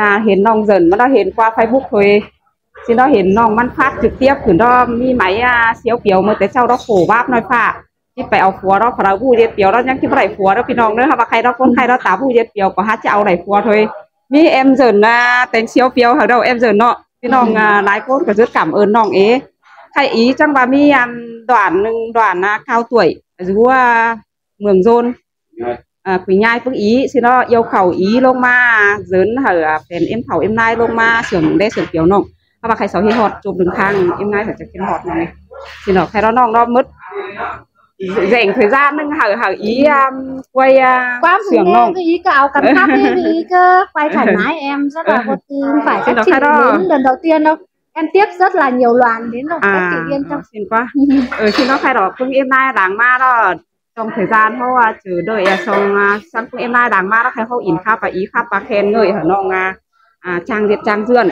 น่าเห็นน้องเจินมันได้เห็นqua Facebook thôiสิnóเห็นน้องมันพัดtrực tiếp ขึ้นดอมีไหมเสียวเปียวมื้อแต่เช้าดอกโผวาบน้อยฟ้าที่ไปเอาผัวดอกพระผู้เย็ดเปียวดอกยังสิบ่ได้ผัวดอกพี่น้องเด้อค่ะว่าใครดอกคนใครดอกตาผู้เย็ดเปียวก็หาจะเอาได้ผัวthôiมีเอ็มเจินแต่งเสียวเปียวเฮาดอกเอ็มเจินเนาะพี่น้องหลายคนก็สึกcảm ơnน้องเอใครอีจังว่ามีด่านนึงด่านข้าวtuổiหรือว่าเมืองโซนQuỳ Nhai Phước Ý xin nó yêu cầu ý lông ma dớn hở phèn em thảo em nai lông ma sưởng đe sưởng kiểu nông các bạn khai sáu hi hot chụp đường khang em nai phải chắc cái hot này xin nó khai đó nong đó mất dành thời gian nâng hở ý quay sưởng nông cái ý cạo cắn thắt ý cơ quay thoải mái em rất là vô tư phải các chị đến lần đầu tiên đâu em tiếp rất là nhiều đoàn đến rồi các chị yên tâm xin quá xin nó khai đó Phương em nai đàng ma đó trong thời gianเขาchờ đợi xong sang phương em nay đàng ma đó khaiเขาอินค่าไปอีค่าปลาแคนเงยหน้องจางเด็ดจางเจือน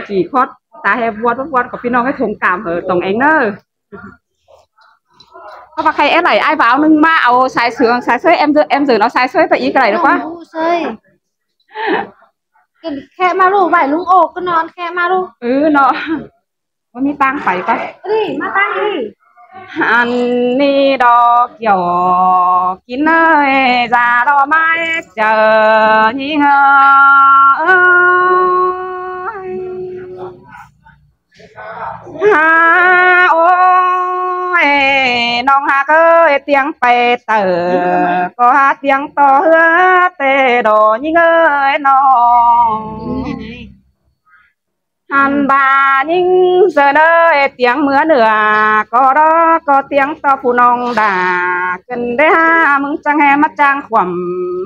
กี่คอดตาแฮบวดกับพี่น้องให้ทงcảmเหตรงเองเนอะเขาปลาใครเอ๊ะไหลไอ้บ่าวนึงมาเอาสายเสืองสายเสื้อem giờ nó สายเสื้อไปอีกไหลหรอวะแค่มาลูกไหวลุงโอกก็นอนแค่มาลูกเนาะว่ามีตังไปปะดิมาตั้งดิอันนี้ดอกเกี่ยวกินเลยจะดอกไม้เจอยิ่งโอ้ยน้องหาเคยเตียงไปเตอก็หาเตียงต่อเฮือเตดอยิ่งน้องHàn bà nhưng giờ đây tiếng mưa nửa có đó có tiếng to phụ nông đà cần để ha mừng trăng hè mắt trăng khoằm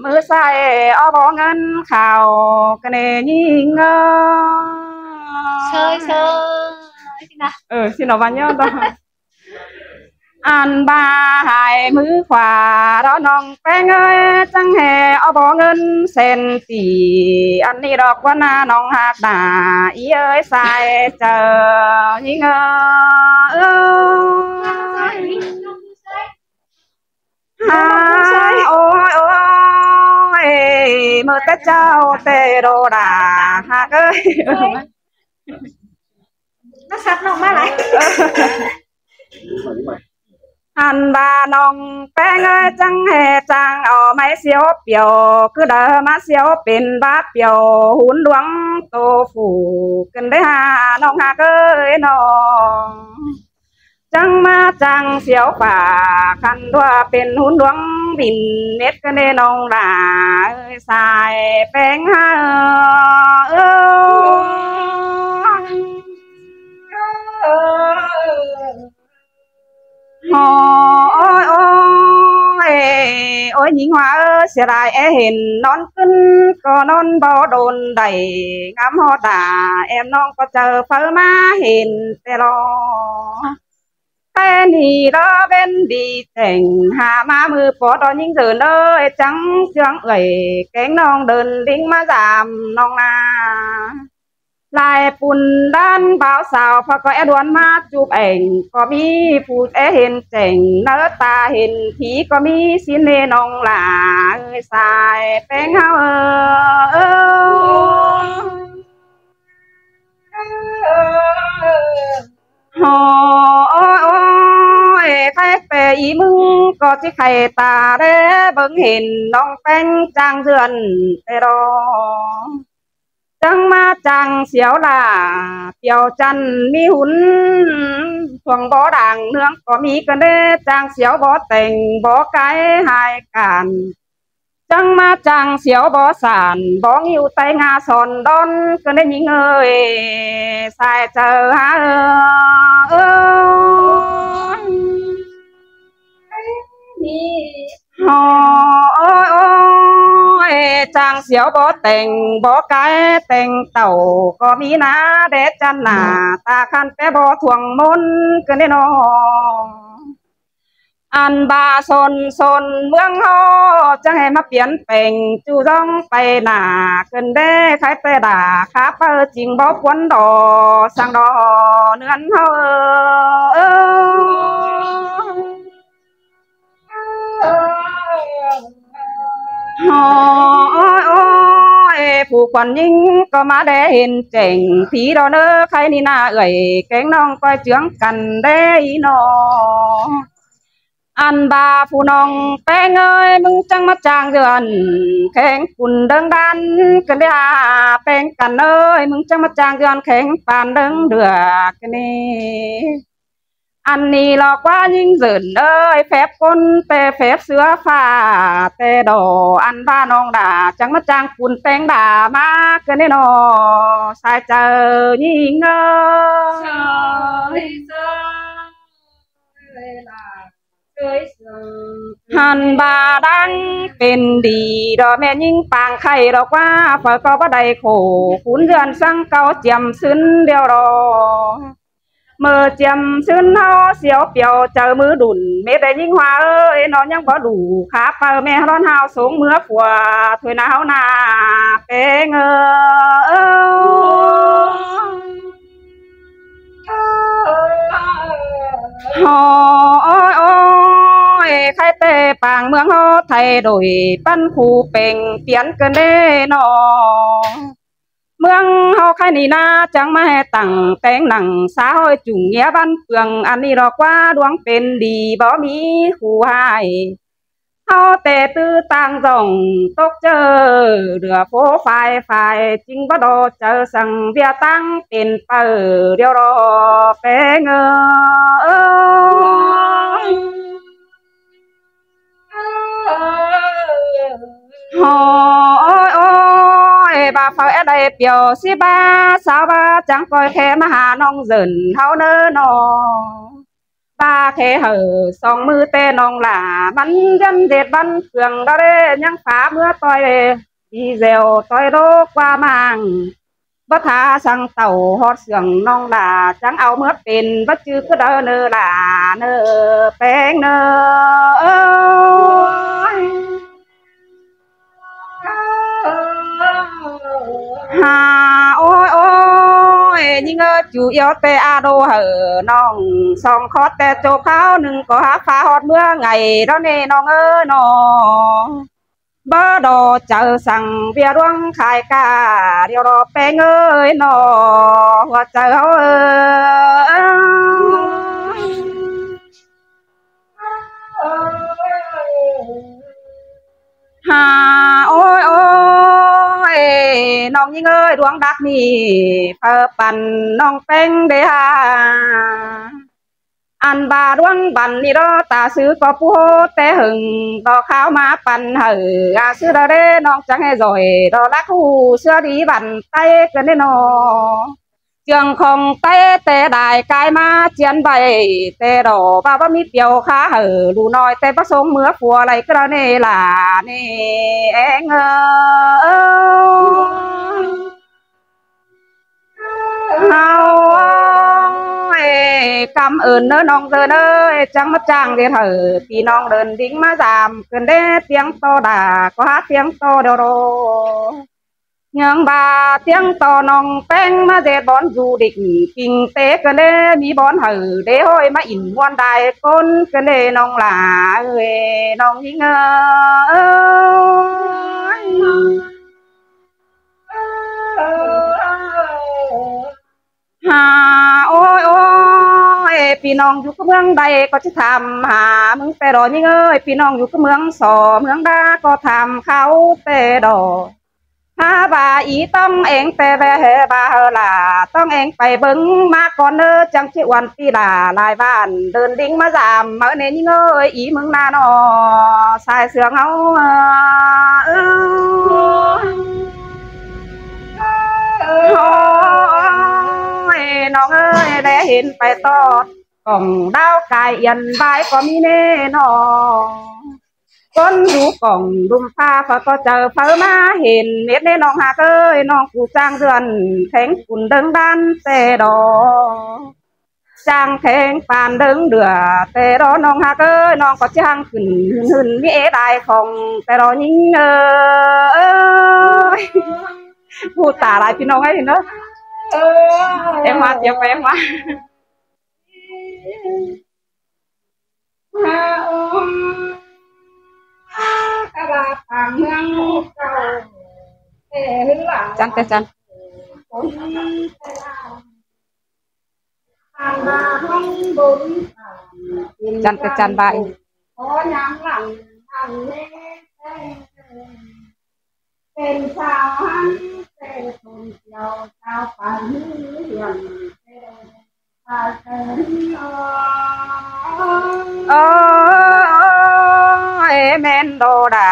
mưa say ó bó ngân khảo cái này nhìn sơi xin nó vào nhớ đó An ba hai mứ khỏa đó nong bé ơi trăng hè ó bó ngân sen tỉ ăn đi đọc quan nong hạt đà ý ơi sai chờ những hai ôi mơ tết trao tê đồ đà hạt ơi nó sắp nong má lại Hàn bà nong bé ơi trăng hè trăng ở máy xiếu biểu cứ đỡ má xiếu bên bát biểu hun luống tô phủ cần đấy hà nong hà ơi nong trăng ma trăng xiếu bà khăn đua bên hun luống bình nét cái này nong đà ơi xài bén hà ôi nhìn hoa sẽ lại ห็นnonขึ้นก็นอนบ่โดนได้งามฮอดาแอมน้องก็เจอเฟอมาเห็นแต่รอแต่นี่รอเป็นดีแต่งหามามือปอดยิ่งเดินเลยจังเชืองเอ่ยแกงน้องเดินลิงมาจามน้องนาลายปุ่นด้านบ่าวสาวพอก็ดวนมาจูบเองก็มีผู้เห็นแจ่งเนื้อตาเห็นผีก็มีสินเนนองหลาสายแป้งเฮาโอ้ยใครไปอีมึงก็สิใครตาเด้เบิ่งเห็นน้องแป้งจางเดือนแต่รอจังมาจังเสียวล่ะเปียวจันมีหุ่นช่วงบ่อด่างเนื้องก็มีกันเด้จังเสียวบ่แต่งบ่ไกลหายกันจังมาจังเสียวบ่สานบ่งิ้วไตงาสอนดอนกันได้ยิงเอ้ยสายเจอหาจังเสียวบ่แต่งบ่ไกลแต่งเต่าก็มีนาเด็ดจันหน้าตาคันแปบ่ถ่วงมนกันได้น้องอันบาสนเมืองเฮาจังให้มาเปลี่ยนแปลงจู่จ้องไปหน้าขึ้นเด้ใครไปด่าขาเปิดจริงบ่ควรดอสั่งดอเนือนเฮาโอ้ ผู้คนยิ่งก็มาได้เห็นแจ้งผีดอเนอใครนี่นาเอ่ยแกงน้องก้อยเจืองกันได้นออันบาผู้น้องแป้งเอ้ยมึงจังมาจ้างเดือนแข่งฝุ่นเดิงดันกันได้แป้งกันเอ้ยมึงจังมาจ้างเดือนแข่งปานเดิงเดือกันนี่อันนี้หลอกว่ายิ่งเสินเอ้ยแฟบก้นแต่แฟบเสือฟ้าแต่ดออันบ้าน้องด่าจังมาจ้างฝุ่นแป้งด่ามากันแน่นอสายเจอยิ่งเอ้ยหันบาดังเป็นดีดอแม่ยิ่งปางไข่ดอกว่าฝอก็บ่ได้โขขุนเรือนสังเก่าเจียมซึนเดียวรอเมื่อเจียมซึนเฮาเสียวเปียวเจอมือดุนเม็ดได้ยิ่งหัวเอ้ยน้องยังบ่ดูขาเปิแม่ร้อนเฮาสูงเมื่อผัวถวยหนาวหน้าเป้งโอ้ยใครเตปางเมืองเฮาไทยโดยปั้นคู่เป่งเปลี่ยนกันเด้นอเมืองเฮาใครนี่นาจังมาให้ตั้งแต่งหนังสาห้อยจุ่งเงียบ้านเปลืองอันนี้ดอกว่าดวงเป็นดีบ่มีคู่ให้เฮาแต่ตื้อต่างจ่องตกเจอเรือโฟฝ่ายจริงบ่ดอเจอสั่งเบียตั้งเป็นเปิเดี๋ยวรอแป้งโอ้ยบาเฝ้าได้เปียวสิบาสาวบาจังก้อยแค่มาหาน้องเซินเฮาเน้อนอบาแค่เหอสองมือเตน้องหล่ามันยันเด็ดบันเฟืองดอเรยังฝาเมื่อต่อยดีเซลต่อยโรกว่ามังบ่ทาสั่งเต่าฮอดเสียงน้องหล่าจังเอาเมื่อเป็นบ่จื้อคือเด้อเนอหล่าเนอแป้งเนอหาโอ้ยยิ่งจู่เอียวแต่อาโดเหอน้องสองคอแต่โจบเขาหนึ่งก็หาฟ้าฮอดเมื่อไงแล้วเน่น้องน้องบ่ดอเจอสั่งเบียร่วงขายกาเดี๋ยวรอแป้งนอหัวเจอเขาหาโอ้ยน้องยิ่งดวงดักนี่เพิ่ปั่นน้องแป้งเด้ออันบาดวงบันนี่รอตาซื้อก็ผู้แต่หึงดอกขาวมาปั่นเหอซื้อดอเด้น้องจังให้จ่อยดอลักหูเสื้อดีบันไต้กันได้นอเจียงของไต้แต่ได้กายมาเจียนใบแต่ดอกบ้าบ่มีเปียวขาเหอลูน้อยแต่ประสงค์เมื่อผัวอะไรก็เนล่ะนี่เองเฮากำเอิญเนอน้องเดินเอ้ยจังมาจ้างเดี๋ยวเถอพี่น้องเดินดิ้งมาสามเกินเด้เตียงโตด่าก็หาเตียงโตเดี๋ยวรอยังบาเตียงโตน้องแป้งมาเด็ดบอนอยู่ดิกกิ่งเตะกันเด้มีบอนเหอเด้ห้อยมาอินวันใดคนกันเด้น้องหลาเอ้ยน้องยิงหาโอ้ยพี่น้องอยู่กับเมืองใดก็จะทำหามึงแต่รอยิ่งพี่น้องอยู่กับเมืองสอเมืองดาก็ทำเขาแต่ดอหาบาอีต้องเองแต่แบาบาล่ะต้องเองไปเบิ้งมาก่อนจังชิวันปีลาลายบ้านเดินดิ้งมาสามเมื่อเนี่ยยิ่งอีมึงนานอสายเสืองเอาน้องได้เห็นไปตอดกล่องดาวกายยันบายก็มีแน่นอคนดูกล่องดุมผ้าพอก็เจอเพิ่มมาเห็นเม็ดในน้องหากน้องกูจ้างเดือนแข็งกุนเดิงดันแต่ดอจ้างแข็งปานเดิงเดือแต่รอน้องหากน้องก็จ้างขึ้นหึนมีได้ของแต่รอยิ่งพูดตาลายพี่น้องให้เห็นเนอะem hoa tiếp em hoa các bà phàng hương cầu để hứa จันแต่จันจันแต่จันบายขอยามหลังทำเล่เป็นชาวหันเป็นคนเดียวชาวป่าเฮียนพาเดินแม่นโดดา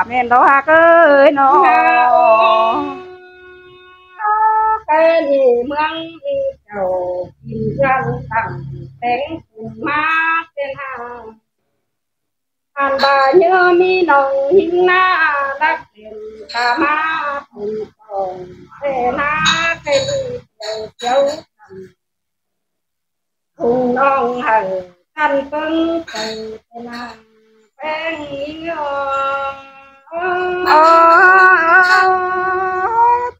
แม่นโดฮักเอ้ยน้องเคยนี่เมืองอีเจ้ากินจังตั้งแต่งขึ้นมาเป็นหางอันบ่าเนื้อมีน้องหิงหน้ารักเป็นตามาเป็นตองเสนาเคยมีเจ้าทุ่งน้องให้ท่านเพิ่งไปเป็นหางแป้งยิง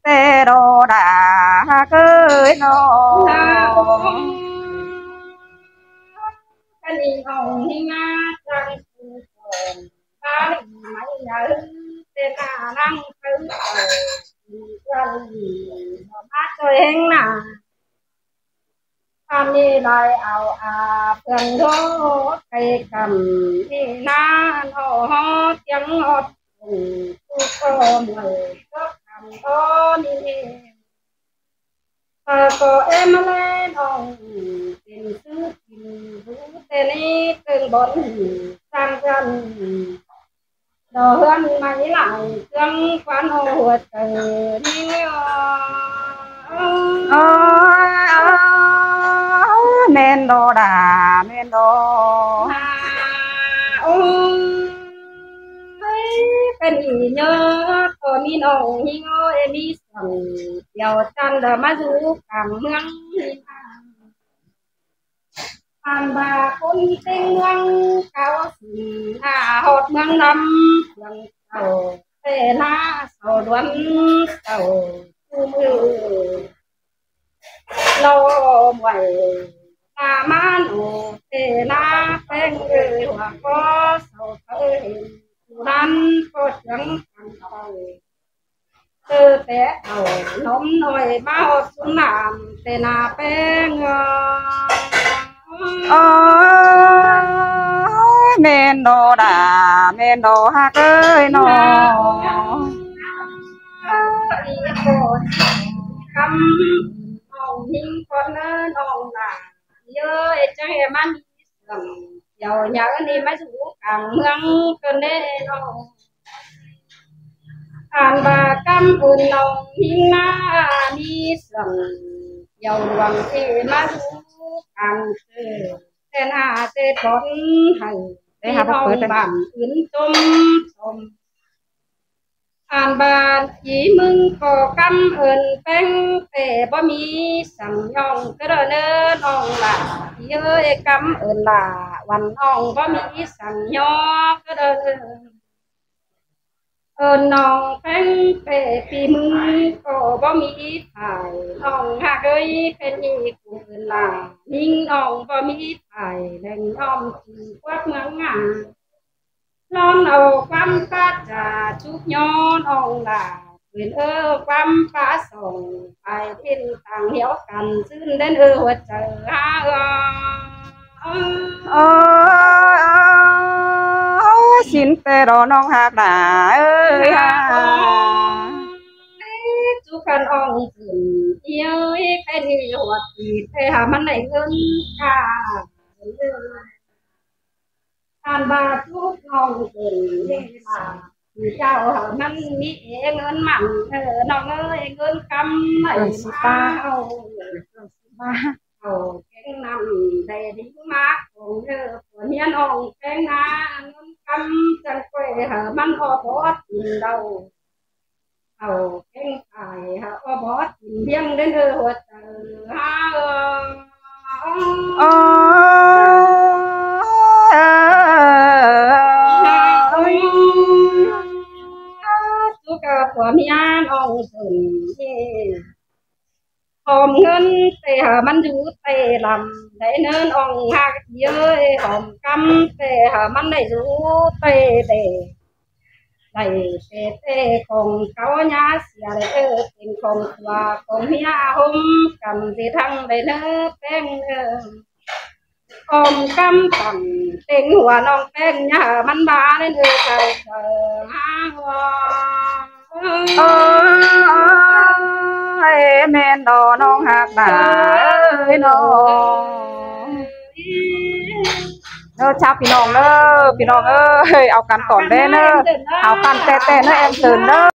แต่โดดาเคยน้องกันอีเอาหิงหน้าจังบ้านไม่ใหญ่แต่หน้านั่งตื้อจังมาตัวเองน่ะอันนี้ได้เอาเพื่อนโทษไปกันที่น้าโอ้เสียงอดทุกคนเลยก็ทำตอนนี้ก็เอ็มเล่นองเป็นซื้อกินรู้แต่นี้ตึงบนสร้างกันดอกเฮือนไม่หลังเครื่องควันหัวใจนี่แม่นโดดาแม่นโดเป็นอีเนื้อตัวมีน้องหิงอ้อยมีสั่งเดี่ยวจันเดมาสู่กลางเมืองผ่านบาคนเต็งเมืองเก่าสิหดเมืองนำเมืองเก่าเตนาเสาดวนเก่าคู่มือโลมไว้ตามาโนเตนาแป้งหัวก็เสาเอ้ยนั้นก็เสียงกันเอาแต่เอานมหน่อยมาอดสุนามเตนาแป้งแม่นโดดาแม่นโดฮักเอ้ยน้องอีโกคำน้องหิงคนน้องน่ะเยอะจังมันสั่งเดี๋ยวอยากนี่มาสู่กลางเมืองกันแน่น้องอ่านบากำอุ่นน้องหิงหน้ามีสั่งเดี๋ยวหวังที่มาสู่กลางแต่หน้าเตะบอลให้ได้หาบ่เปิดบ้านอื่นต้มอ่านบาดจีมึงก็กำเอินแป้งแต่บ่มีสั่งย่องกระเนินน้องล่ะเย้ยกำเอินล่ะวันน้องบ่มีสั่งย่อกระเนินเอินน้องแป้งแต่ปีมึงก็บ่มีถ่ายน้องหากเอ้ยเป็นอีกผู้อื่นล่ะนิ่งน้องบ่มีถ่ายแดงน้อมจีกวักเมืองงาลอนเอาความป้าจ่าชุกย้อนองล่ะเป็นความป้าส่งไปทิ้งต่างเหี่ยวกันซึ่งเด่นหัวใจสินแต่รอน้องหักหนาจุกันอ่องขึ้นเย้ยแค่ที่หัวตีแต่หามันไหนเงินกาอ่านบาทุกน้องเป็นเด้บาเจ้ามันมีเงินมันน้องเอ้ยเงินกำไหนมาเอาแกงนำได้ดีมากของผัวเมียน้องแกงนาเงินกำจังก้อยมันออบอดกินเราเอาแกงไก่ออบอดกินเบี้ยงเด้อหัวใจจุกผัวเมียน้องสนหอมเงินแต่มันอยู่แต่ลำได้เนินอ่องหักเยอะหอมกำแต่มันได้อยู่แต่ ใส่เตของเขาญาเสียเลยเป็นของว่าของเฮียห่มกำสิทั้งได้เนแป้งอมกำต่ำเต็งหัวน้องแป้งยามันบาเลยใจแม่นอน้องหักหนาน้องชับพี่น้องพี่น้องเอากันก่อนได้เอากันแต่แม่เติน